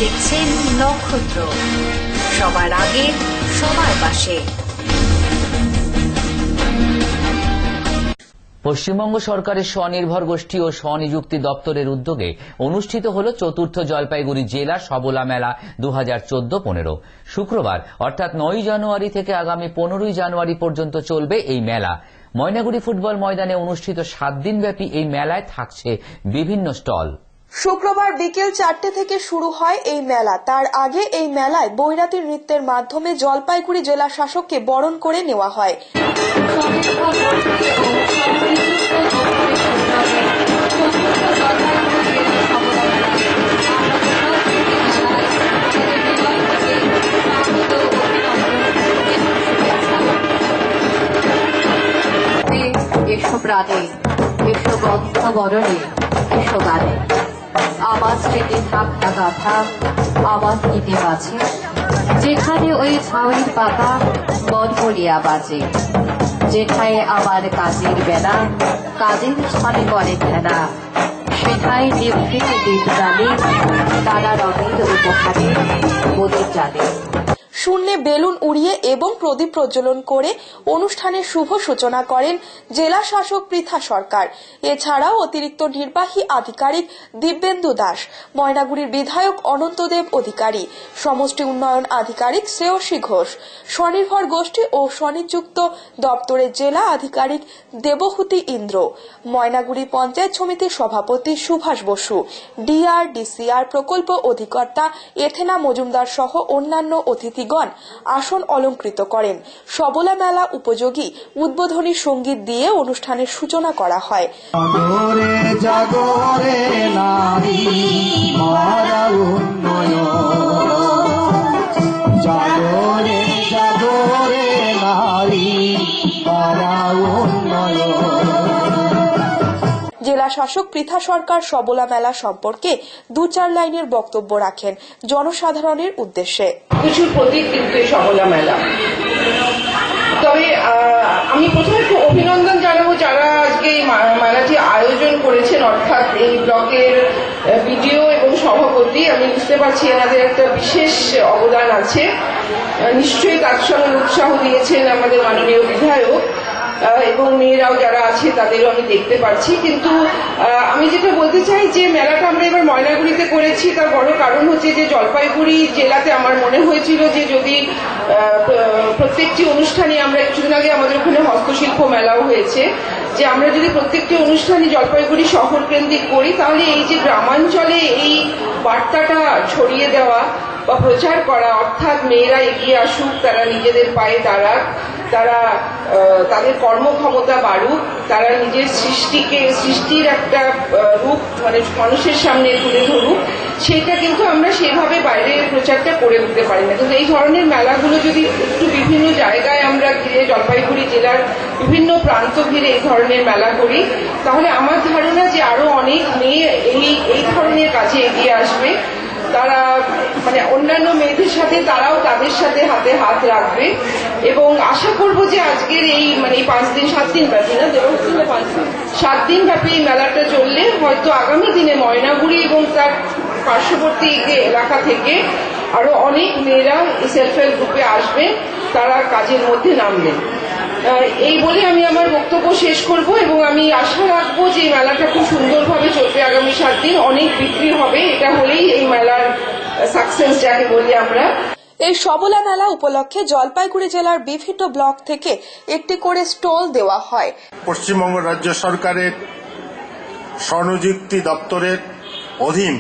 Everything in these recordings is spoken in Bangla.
দেখছেন নক্ষত্র, সবার আগে সবার পাশে। পশ্চিমবঙ্গ সরকারের স্বনির্ভর গোষ্ঠী ও স্বনিযুক্তি দপ্তরের উদ্যোগে অনুষ্ঠিত হল চতুর্থ জলপাইগুড়ি জেলা সবলা মেলা 2014-15। শুক্রবার অর্থাৎ 9 জানুয়ারি থেকে আগামী 15 জানুয়ারি পর্যন্ত চলবে এই মেলা। ময়নাগুড়ি ফুটবল ময়দানে অনুষ্ঠিত 7 দিনব্যাপী এই মেলায় থাকছে বিভিন্ন স্টল। শুক্রবার বিকেল 4টে থেকে শুরু হয় এই মেলা। তার আগে এই মেলায় বৈরাতি নৃত্যের মাধ্যমে জলপাইগুড়ি জেলা শাসককে বরণ করে নেওয়া হয়। এসো প্রাণে, এসো গন্ধ বরণে, এসো গানে, আমার স্মৃতি থাকা গাথা আমার গীতে বাজে, যেখানে ওই ঝাউয়ের পাতা মন ভরিয়া বাজে, যেথায় আমার কাজের বেলা কাজের ছলে করে খেলা, সেথায় নিভৃতে দীপ জানে, তারা রঙের উপহারে মোদের জানে। শূন্যে বেলুন উড়িয়ে এবং প্রদীপ প্রজ্বলন করে অনুষ্ঠানের শুভ সূচনা করেন জেলা শাসক পৃথা সরকার। এছাড়াও অতিরিক্ত নির্বাহী আধিকারিক দিব্যেন্দু দাস, ময়নাগুড়ির বিধায়ক অনন্তদেব অধিকারী, সমষ্টি উন্নয়ন আধিকারিক শ্রেয়সী ঘোষ, স্বনির্ভর গোষ্ঠী ও স্বনিযুক্ত দপ্তরের জেলা আধিকারিক দেবহুতি ইন্দ্র, ময়নাগুড়ি পঞ্চায়েত সমিতির সভাপতি সুভাষ বসু, ডিআর প্রকল্প অধিকর্তা এথেনা মজুমদার সহ অন্যান্য অতিথিগণ আসন অলঙ্কৃত করেন। সবলা মেলা উপযোগী উদ্বোধনী সঙ্গীত দিয়ে অনুষ্ঠানের সূচনা করা হয়। জেলা শাসক পৃথা সরকার সবলা মেলা সম্পর্কে 2-4 লাইনের বক্তব্য রাখেন জনসাধারণের উদ্দেশ্যে। প্রচুর প্রতীক কিন্তু এই সবলা মেলা। তবে আমি প্রথমে একটু অভিনন্দন জানাবো যারা আজকে এই মেলাটি আয়োজন করেছেন, অর্থাৎ এই ব্লকের বিডিও এবং সভাপতি। আমি বুঝতে পারছি এনাদের একটা বিশেষ অবদান আছে। নিশ্চয়ই তার সঙ্গে উৎসাহ দিয়েছেন আমাদের মাননীয় বিধায়ক এবং মেয়েরাও যারা আছে তাদেরও আমি দেখতে পাচ্ছি। কিন্তু আমি যেটা বলতে চাই যে মেলাটা আমরা এবার ময়নাগুড়িতে করেছি, তার বড় কারণ হচ্ছে যে জলপাইগুড়ি জেলাতে আমার মনে হয়েছিল যে যদি প্রত্যেকটি অনুষ্ঠানে আমরা কিছুদিন আগে আমাদের ওখানে হস্তশিল্প মেলাও হয়েছে, যে আমরা যদি প্রত্যেকটি অনুষ্ঠানে জলপাইগুড়ি শহর কেন্দ্রিক করি তাহলে এই যে গ্রামাঞ্চলে এই বার্তাটা ছড়িয়ে দেওয়া বা প্রচার করা, অর্থাৎ মেয়েরা এগিয়ে আসুক, তারা নিজেদের পায়ে দাঁড়াক, তারা তাদের কর্মক্ষমতা বাড়ুক, তারা নিজের সৃষ্টির একটা রূপ মানে মানুষের সামনে তুলে ধরুক, সেটা কিন্তু আমরা সেভাবে বাইরে প্রচারটা করে উঠতে পারি না। কিন্তু এই ধরনের মেলাগুলো যদি একটু বিভিন্ন জায়গায় আমরা ঘিরে, জলপাইগুড়ি জেলার বিভিন্ন প্রান্ত ঘিরে এই ধরনের মেলা করি, তাহলে আমার ধারণা যে আরো অনেক মেয়ে এই ধরনের কাজে এগিয়ে আসবে। তারা মানে অন্যান্য মেয়েদের সাথে তারাও তাদের সাথে হাতে হাত রাখবে এবং আশা করব যে আজকের এই মানে 5 দিন 7 দিন ব্যাপী না, 7 দিন ব্যাপী এই মেলাটা চললে হয়তো আগামী দিনে ময়নাগুড়ি এবং তার পার্শ্ববর্তী এলাকা থেকে আরো অনেক মেয়েরা এই সেলফ হেল্প গ্রুপে আসবে, তারা কাজের মধ্যে নামবেন। এই বলে আমি আমার বক্তব্য শেষ করব এবং আমি আশা রাখবো যে এই মেলাটা খুব সুন্দরভাবে চলবে আগামী 7 দিন, অনেক বিক্রি হবে, এটা হলেই এই মেলার সাকসেস যাকে বলি আমরা। এই সবলা মেলা উপলক্ষে জলপাইগুড়ি জেলার বিভিন্ন ব্লক থেকে একটি করে স্টল দেওয়া হয়। পশ্চিমবঙ্গ রাজ্য সরকারের স্বনিযুক্তি দপ্তরের অধীন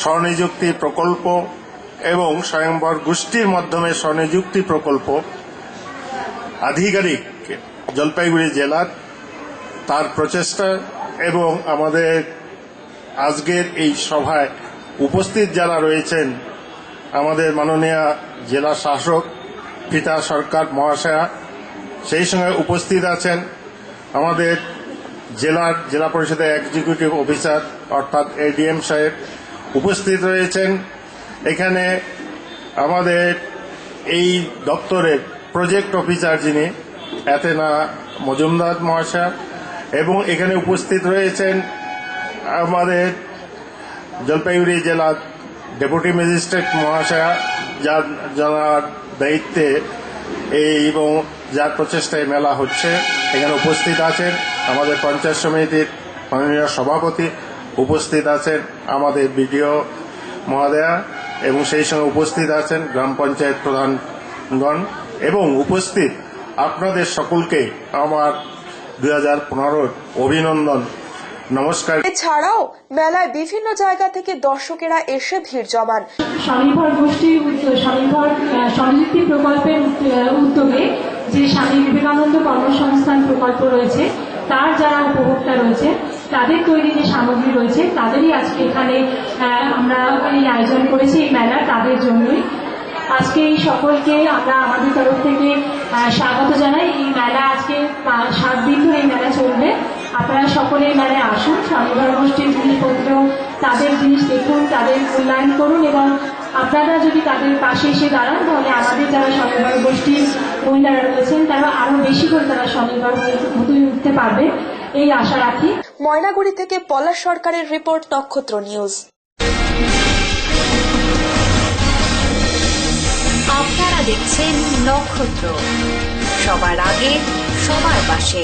স্বনিযুক্তি প্রকল্প এবং স্বয়ংবর গোষ্ঠীর মাধ্যমে স্বনিযুক্তি প্রকল্প আধিকারিক জলপাইগুড়ি জেলার তার প্রচেষ্টা এবং আমাদের আজকের এই সভায় উপস্থিত যারা রয়েছেন, আমাদের মাননীয় জেলা শাসক পৃথা সরকার মহাশয়া, সেই সঙ্গে উপস্থিত আছেন আমাদের জেলা পরিষদের এক্সিকিউটিভ অফিসার অর্থাৎ এডিএম সাহেব উপস্থিত রয়েছেন। এখানে আমাদের এই দপ্তরের প্রজেক্ট অফিসার যিনি এথেনা মজুমদার মহাশয়, এবং এখানে উপস্থিত রয়েছেন আমাদের জলপাইগুড়ি জেলার ডেপুটি ম্যাজিস্ট্রেট মহাশয়া যার দায়িত্বে এবং যার প্রচেষ্টায় মেলা হচ্ছে, এখানে উপস্থিত আছেন আমাদের পঞ্চায়েত সমিতির মাননীয় সভাপতি, উপস্থিত আছেন আমাদের বিডিও মহোদয়া এবং সেই সঙ্গে উপস্থিত আছেন গ্রাম পঞ্চায়েত প্রধানগণ এবং উপস্থিত আপনাদের সকলকে আমার 2015 অভিনন্দন, নমস্কার। এছাড়াও মেলায় বিভিন্ন জায়গা থেকে দর্শকেরা এসে ভিড় জমান। স্বনির্ভর গোষ্ঠীর স্বনির্ভর স্বনিযুক্তি প্রকল্পের উদ্যোগে যে স্বামী বিবেকানন্দ কর্মসংস্থান প্রকল্প রয়েছে, তার যারা উপভোক্তা রয়েছে, তাদের তৈরি যে সামগ্রী রয়েছে, তাদেরই আজকে এখানে আমরা এই আয়োজন করেছি এই মেলা, তাদের জন্যই। আজকে এই সকলকে আমরা আমাদের তরফ থেকে স্বাগত জানাই। এই মেলা আজকে 7 দিন ধরে এই মেলা চলবে। আপনারা সকলে এই মেলায় আসুন, স্বনির্ভর গোষ্ঠীর জিনিসপত্র, তাদের জিনিস দেখুন, তাদের মূল্যায়ন করুন এবং আপনারা যদি তাদের পাশে এসে দাঁড়ান, তাহলে আমাদের যারা স্বনির্ভর গোষ্ঠীর মহিলারা রয়েছেন তারা আরো বেশি করে তারা স্বনির্ভর হয়ে উঠতে পারবে, এই আশা রাখি। ময়নাগুড়ি থেকে পলাশ সরকারের রিপোর্ট, নক্ষত্র নিউজ। আপনারা দেখছেন নক্ষত্র, সবার আগে সবার পাশে।